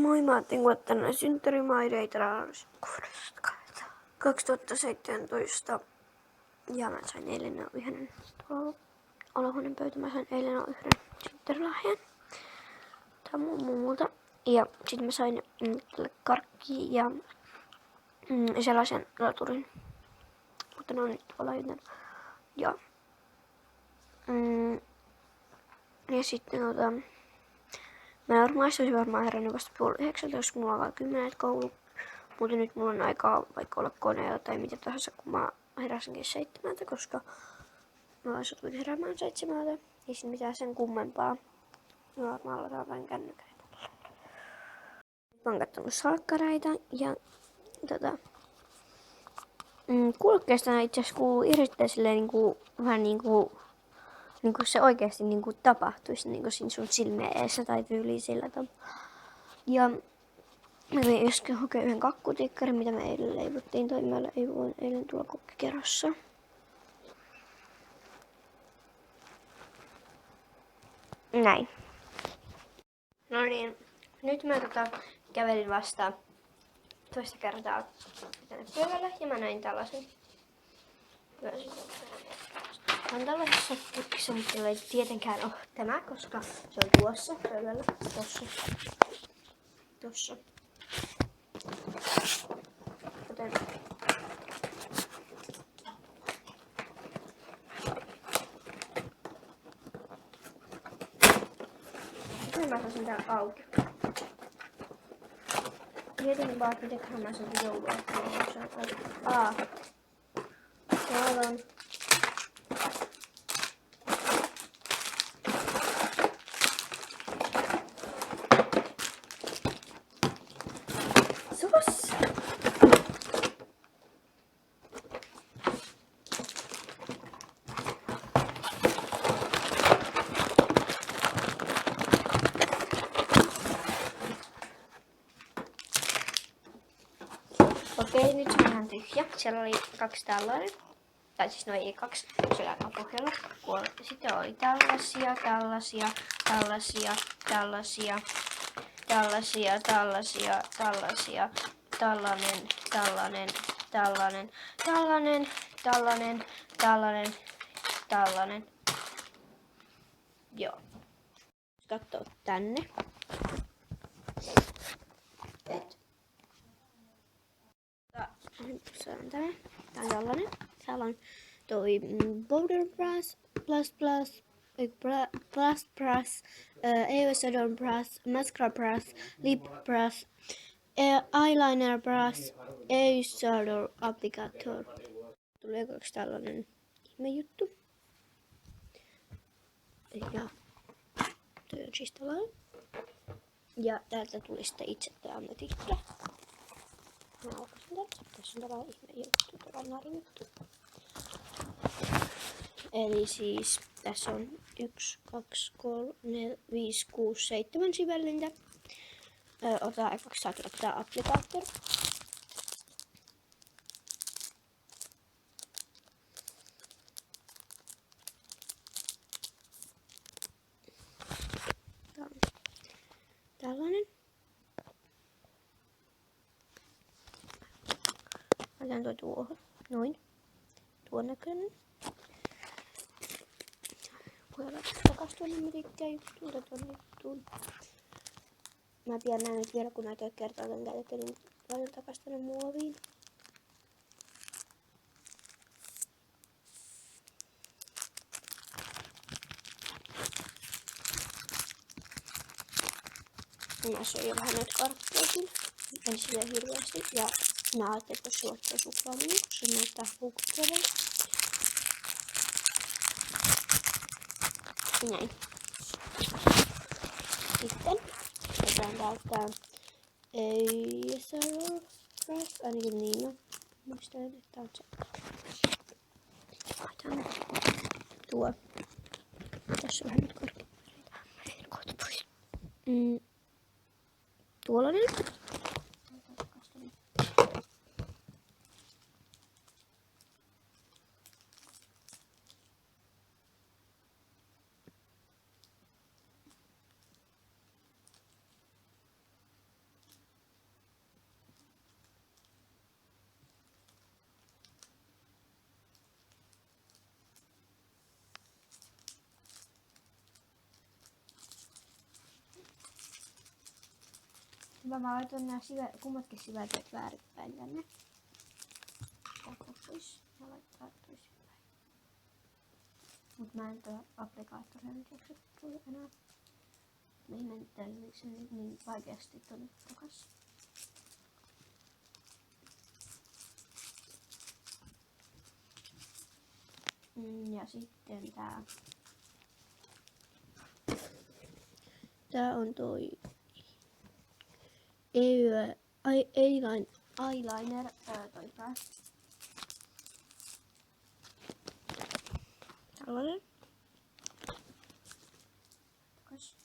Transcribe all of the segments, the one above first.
Moi, mä ajattelin kuulla tänne synttärimaideita 2017 ja mä sain eilen yhden olohuoneen pöytä. Mä sain eilen yhden synttärilahjan tää mun mummulta. Ja sit mä sain karkki ja sellaisen laturin. Mutta ne on nyt tuolla joten. Ja sitten mä olisin varmaan herännyt vasta 8:30, jos mulla alkaa 10 koulu. Mutta nyt mulla on aikaa vaikka olla koneella tai mitä tahansa, kun mä heräsinkin 7, koska mä asuin heräämään 7. Ei siinä mitään sen kummempaa. Mä varmaan aloitan vain kännykäitä. Mä oon kattonut salkkareita ja kulkeesta itse asiassa kuuluu irrittaa silleen vähän niinku se oikeesti tapahtuisi siinä sun silmien eessä tai tyyliin sillä tavalla. Ja mä vein äsken hokea yhden kakkutikkarin, mitä me eilen leivottiin, tai mä leivoin eilen tuolla kokkikerrossa. Näin. No niin, nyt mä kävelin vasta toista kertaa tänne pöydälle ja mä näin tällaisen. On tällaisessa putkissa, mutta ei tietenkään ole tämä, koska se on tuossa pöydällä. Tossa. Joten mä saisin tää auki. Mietin vaan, että mitenköhän mä saisin joulua. Täällä on. Sus! Okei, nyt se on ihan tyhjä. Siellä oli 2 tällainen. Tai siis no ei 2, siellä on pohjalla. Sitten oli tällainen, tällainen. Joo. Katsoo tänne. Se on tämä. Tää on tällainen. Täällä on toi Powder Brush, Plus Brush, Shadow Brush, Mascara Brush, Lip Brush, Eyeliner Brush, Shadow Applicator. Tuleeko tällainen ihme juttu? Ja toi on siis tällainen. Ja täältä tuli sitten itse tää ammetikka. Mä aukasin täältä. Tässä on tällainen ihme juttu, tällainen narijuttu. Eli siis tässä on 1, 2, 3, 4, 5, 6, 7 sivellintä. Ota ekaksi saat ottaa applikaattori. Tää on tällainen. Laitan toi tuohon. Noin. Tuon näköinen. Voi laittaa takas tuonne, mä tykkään juttuun tuonne juttuun. Mä pian näen nyt vielä, kun näitä kertaalleen käytetty, niin laitan takas tuonne muoviin. Mä söin jo vähän näitä karkkejakin. En sille hirveästi. Ja mä ajattelin, että jos laittaa suklaamiin, kun se näyttää houkuttelevalta. Näin. Sitten otetaan täältä Shadow Brush, ainakin niin on. Muistan, että on se. Laitetaan tuo. Tässä on vähän nyt korkeapareita. Kohta pois. Tuollainen. Mä laitoin nää kummatkin syväteet väärinpäin tänne. Ottaa pois ja laittaa toisinpäin. Mut mä en tuo applikaattoria nyt jaksa tulla enää. Mä ihmettelen, miksi se niin vaikeasti tuli takas. Ja sitten tää on toi eyeliner toi pää. Tällainen. Takas.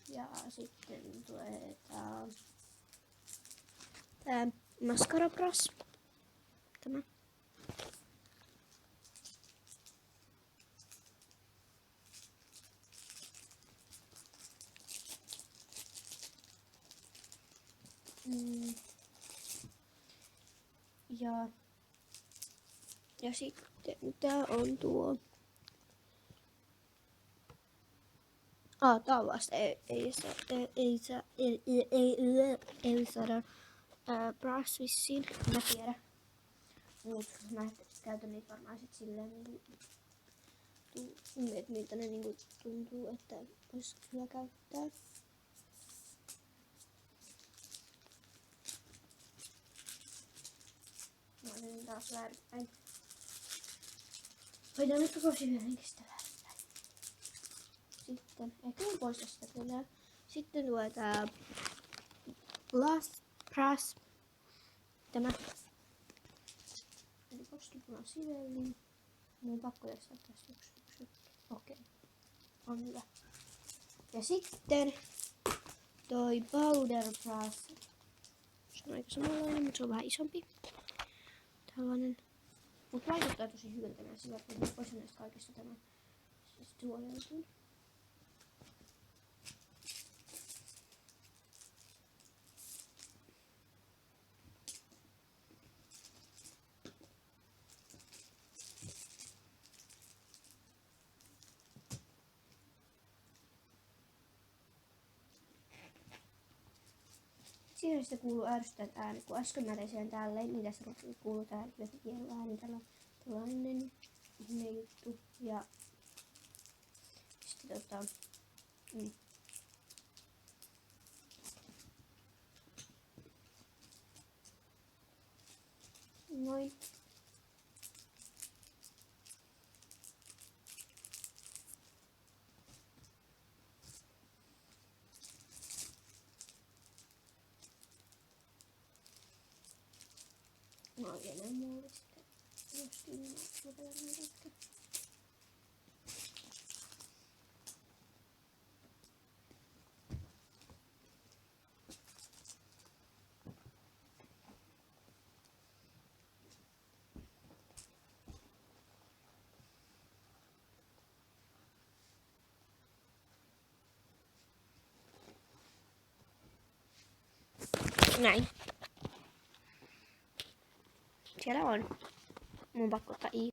Ja sitten tulee tää mascara brush. Tämä. Ja sitten tää on tuo. Tää on vasta ei saada brush vissiin. Mä tiedä. Mut mä käytän niitä varmaan sit silleen että miltä ne niinku tuntuu, että ois hyvä käyttää. Mä otin taas väärinpäin. Voidaan nyt koko silmälinkistä väärinpäin. Sitten, ehkä mä poistan sitä kyllä. Sitten tulee tää Blush Brush. Tämä. Eli koskipuna sivelliin. Mun on pakko jästää tästä yksi juttu. Okei. On hyvä. Ja sitten toi Powder Brush. Se on aika samanlainen, mutta se on vähän isompi. Tällainen. Mut vaikuttaa tosi hyvältä nää sivet. Mä poisin näistä kaikista tämän suojeltuun. Siinä sitten kuuluu ärsyttävät äänet, kun äsken mä tein tälleen, niin tässä kuuluu tää vesikielon ääni, tällainen ihme juttu. Ja sitten noin. Mä oon enää muovista. Justiin nopeasti. Näin. Siellä on. Mun pakko ottaa i.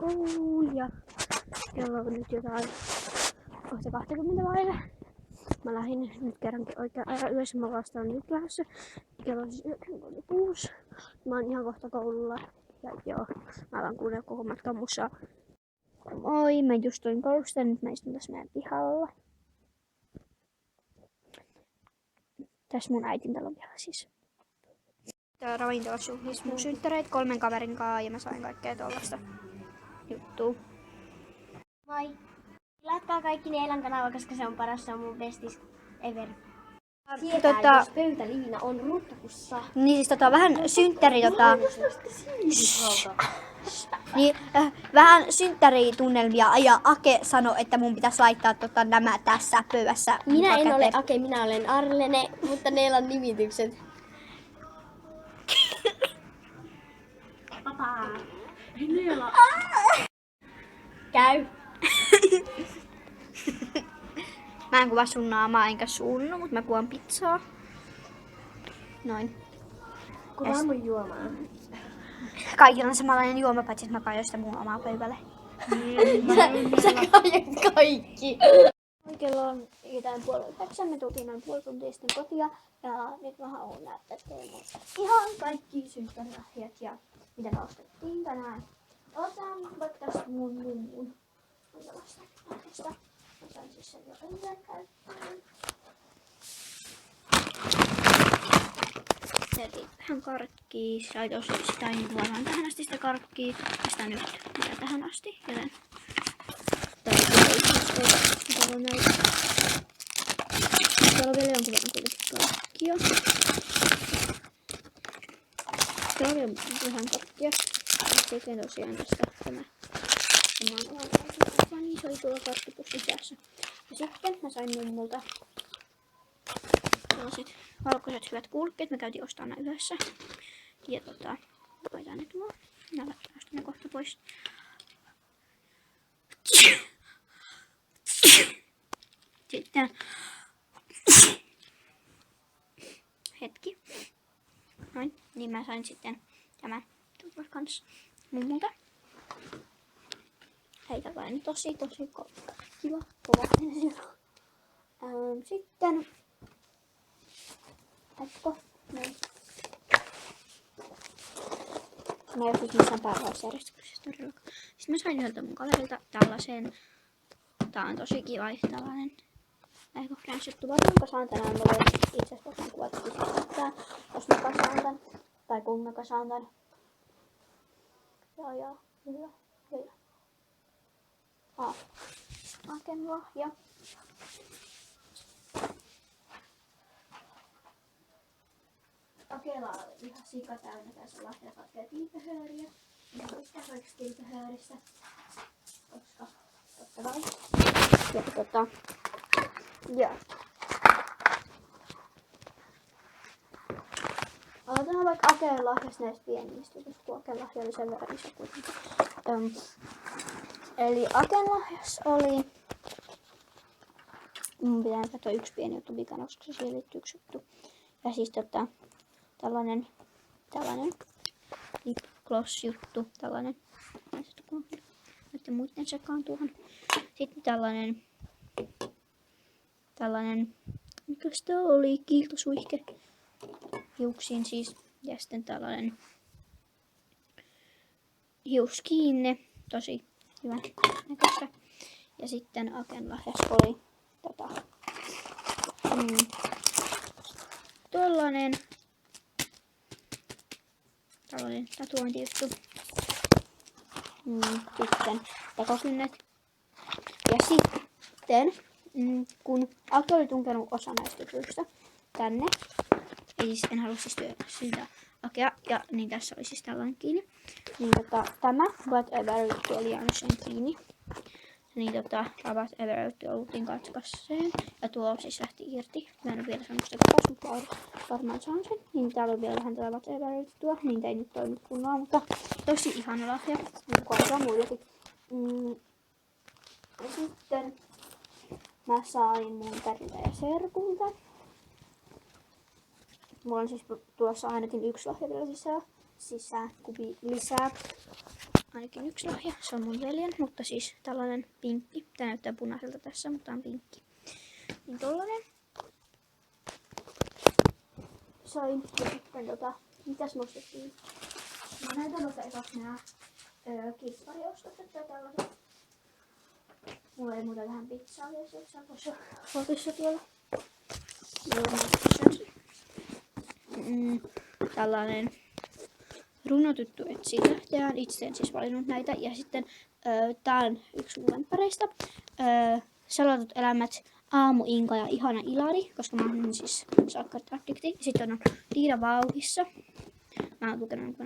Kouluun ja kello on nyt jotain kohta 20 vaille. Mä lähdin nyt kerrankin oikein ajan yössä. Mä vastaan nyt lähdössä. Kello on siis 9.36. Mä oon ihan kohta koululla. Ja joo, mä alan kuunnella koko matkan musaa. Moi, mä just tulin koulusta ja nyt mä istun tässä meidän pihalla. Tässä mun äitin talon pihalla siis. Tää ravintolassa juhlis mun synttäreitä 3 kaverin kanssa ja mä sain kaikkea tuollaista juttua. Moi! Tilatkaa kaikki Neelan kanava, koska se on paras, se on mun bestis ever. Tietää, jos pöytäliina on rutkussa. Niin siis vähän synttäri niin, vähän synttäritunnelmia ja Ake sanoi, että mun pitäisi laittaa nämä tässä pöydässä. Minä en ole Ake, minä olen Arlene, mutta Neelan nimitykset. Papa! Neela! Käy! Mä en kuvaa sun naamaa enkä suunnu, mutta mä kuvaan pizzaa. Noin. Kuvaa mun juomaa. Kaikilla on samanlainen juoma, paitsi että mä kaidan sitä mun omaa pöydälle. Sä kaiat kaikki. Kello on jotain 8:30. Me tultiin noin puoli tuntia sitten kotia. Ja nyt mä haluan näyttää teille ihan kaikki synttärilahjat ja mitä me ostettiin tänään. Otan vaikka tästä mun mummun tällaista lahjasta. Mä sain siis sen jo ennen käyttöön. Jätin tähän karkkiin. Sitä ei varmaan tähän asti sitä karkkiin. Ja sitä nyt vielä tähän asti. Joten täällä on näitä. Täällä on vielä jonkun verran kuitenkin karkkia. Täällä on vielä vähän karkkia. Sitten tosiaan tästä tämä oman niin se oli tuolla karkkipussin sisässä. Ja sitten mä sain mummulta sellaiset valkoiset hyvät kulkeet. Me käytiin ostamaan nämä yhdessä. Ja laitan ne tuolla. Mä ostan ne kohta pois. Sitten hetki. Noin, niin mä sain sitten tämän kanssa mummulta. Hei, tällainen tosi kiva, kova. Sitten noin. Mä en ole missään päiväysjärjestyksessä todellakaan. Sitten mä sain yhdeltä mun kaverilta tällaisen. Tää on tosi kiva, tällainen aika fresh juttu. Varmaan kasaan tänään. Mä voin itse asiassa voin kuvata tää, jos mä kasaan tän. Tai kun mä kasaan tän. Ja. Akenlahja. Akela oli ihan sika täynnä tässä lahjaa kaikkea tilpehööriä. Ja mistä vaikka tilpehöörissä. Koska totta kai. Ja. Aloitetaan vaikka Akelan lahjasta näistä pienistä, koska Akelan lahja oli sen verran iso kuitenkin. Eli Akelan lahjassa oli... Mun pitää katsoa yksi pieni juttu vikana, koska se siihen liittyy yksi juttu. Ja siis tällainen lip gloss juttu, tällainen. Näiden muiden sekaan tuohon. Sitten tällainen, mikä sitä oli, kiiltosuihke hiuksiin siis. Ja sitten tällainen hiuskiinne, tosi hyvän näköistä. Ja sitten Aken lahjassa oli tällainen tatuointijuttu. Sitten takokynnet. Ja sitten, kun Ake oli tunkenut osa näistä jutuista tänne, ja siis en halua siis sitä Akea, ja niin tässä oli siis tällainen kiinni, niin tämä whatever juttu oli jäänyt sen kiinni. Niin whatever juttu oltiin katkasseen, ja tuo siis lähti irti. Mä en ole vielä saanut sitä takaisin, mutta varmaan saan sen. Niin täällä on vielä vähän tätä whatever juttua, niin ei nyt toimi kunnolla, mutta tosi ihana lahja, niin kuin on muillakin. Ja sitten mä sain mun täriltä ja serkulta. Mulla on siis tulossa ainakin yksi lahja vielä lisää. Ainakin yksi lahja, se on mun veljen, mutta siis tällainen pinkki. Tää näyttää punaiselta tässä, mutta on pinkki. Niin tollanen. Sain ja sitten mitäs me ostettiin? Mä näytän vaikka ekaksi nää kirppariostokset tai tällaiset. Mulla ei muuta tähän pizzaa vielä, se on tuossa fotissa tuolla. Tällainen runotytty etsii lähteään. Itse en siis valinnut näitä. Ja sitten tää on yksi mun lemppareista. Salatut elämät, Aamu Inka ja Ihana Ilari, koska mä oon siis sakkart-addikti. Sitten on Tiina Vauhissa. Mä oon lukenut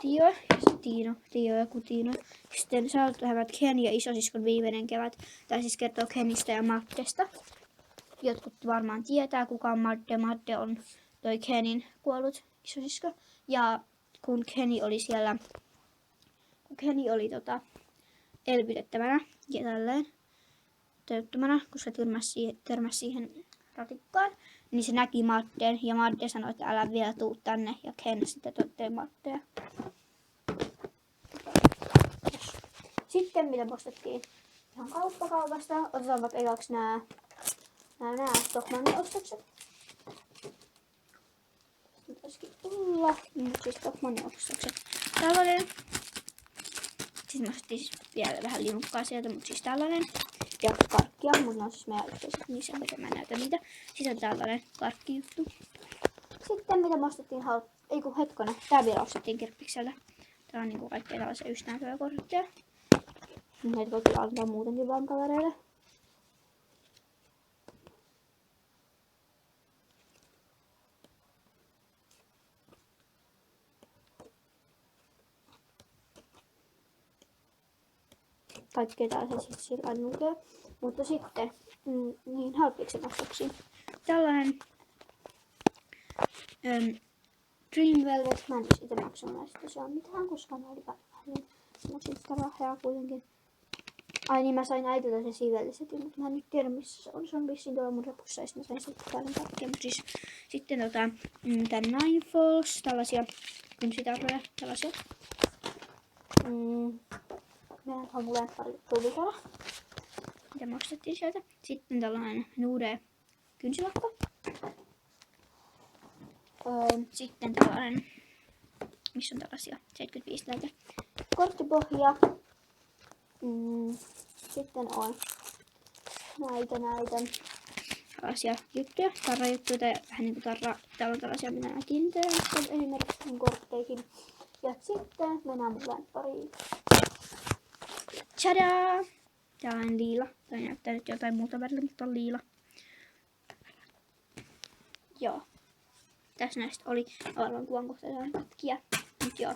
Tio ja Tio ja Kutino. Sitten Salatut elämät Ken ja isosiskon viimeinen kevät. Tää siis kertoo Kenistä ja Maddesta. Jotkut varmaan tietää kuka on Madde. Madde on toi Kenin kuollut isosisko. Ja kun Kenny oli siellä, elvytettävänä ja tälleen, toteuttamana, kun se törmäsi siihen ratikkaan, niin se näki Madden ja Madde sanoi, että älä vielä tuu tänne ja Ken sitten totteli Maddea. Sitten mitä ostettiin ihan kauppakaupasta, otetaan vaikka ekaksi nää Stockmannin ostokset. Pitäisikin olla, mutta siis Stockmannin ostokset. Tällainen. Siis mä ostettiin vielä vähän limukkaa sieltä, mutta siis tällainen. Ja karkkia, mutta ne on siis meidän yhteiset, niin sen takia mä näytän niitä. Siis on tällainen karkkijuttu. Sitten mitä me ostettiin, tää vielä ostettiin Kirppikseltä. Tää on niinku kaikkea tällaisia ystävänpäiväkortteja. Näitä voi kyllä antaa muutenkin vaan kavereille. Kaikkea tällaisia siis sillä aina lukee. Mutta sitten niin Halpiksen ostoksiin. Tällainen Dream Velvet. Mä en siitä maksanut näistä tosiaan mitään, koska ne oli paljon. Mä sitä rahaa kuitenkin. Ai niin, mä sain äitiltä sen sivellisetin, mutta mä en nyt tiedä missä se on. Se on vissiin tuolla mun repussa ja mä sain sitten paljon kaikkea. Mutta siis sitten tän Nine Falls, tällaisia kynsitarroja, tällaisia. Meidän on mulle pari tuvikolla. Mitä maksettiin sieltä. Sitten tällainen Nude kynsilakka. Sitten tällainen, missä on tällaisia 75 näitä korttipohjaa. Sitten on näitä tällaisia juttuja, tarrajuttuja tai vähän niinku täällä on tällaisia minä kiinteitä esimerkiksi kortteihin. Ja sitten mennään mun lämpariin. Tchadaa! Tää on liila. Tää näyttää nyt jotain muuta väriä, mutta on liila. Joo. Tässä näistä oli aivan kuvan kohta jotain pätkiä. Mut joo.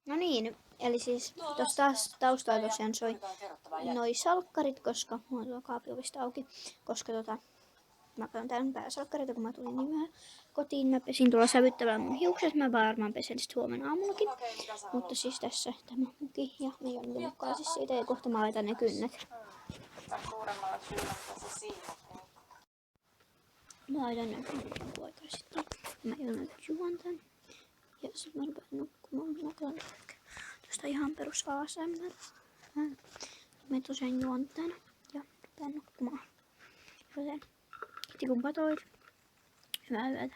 No niin, eli siis tossa taas taustalla tosiaan soi noi salkkarit, koska mulla on tuo kaapiovista auki. Koska mä käyn täällä pääsalkkareita, kun mä tulin niin myöhään kotiin. Mä pesin tuolla sävyttävällä mun hiukset. Mä varmaan pesen sit huomenna aamullakin. Mutta siis tässä tämä muki ja ei ole mitään mukaan siis siitä. Ja kohta mä laitan ne kynnet. Mä laitan ne kynnet aikaisin. Mä nyt juon tän. Ja sit mä rupean nukkumaan. Mä käyn tosta ihan perus ASMR. Mä tosiaan juon tän ja rupean nukkumaan. Joten kiitti kun katoit. Hyvää yötä.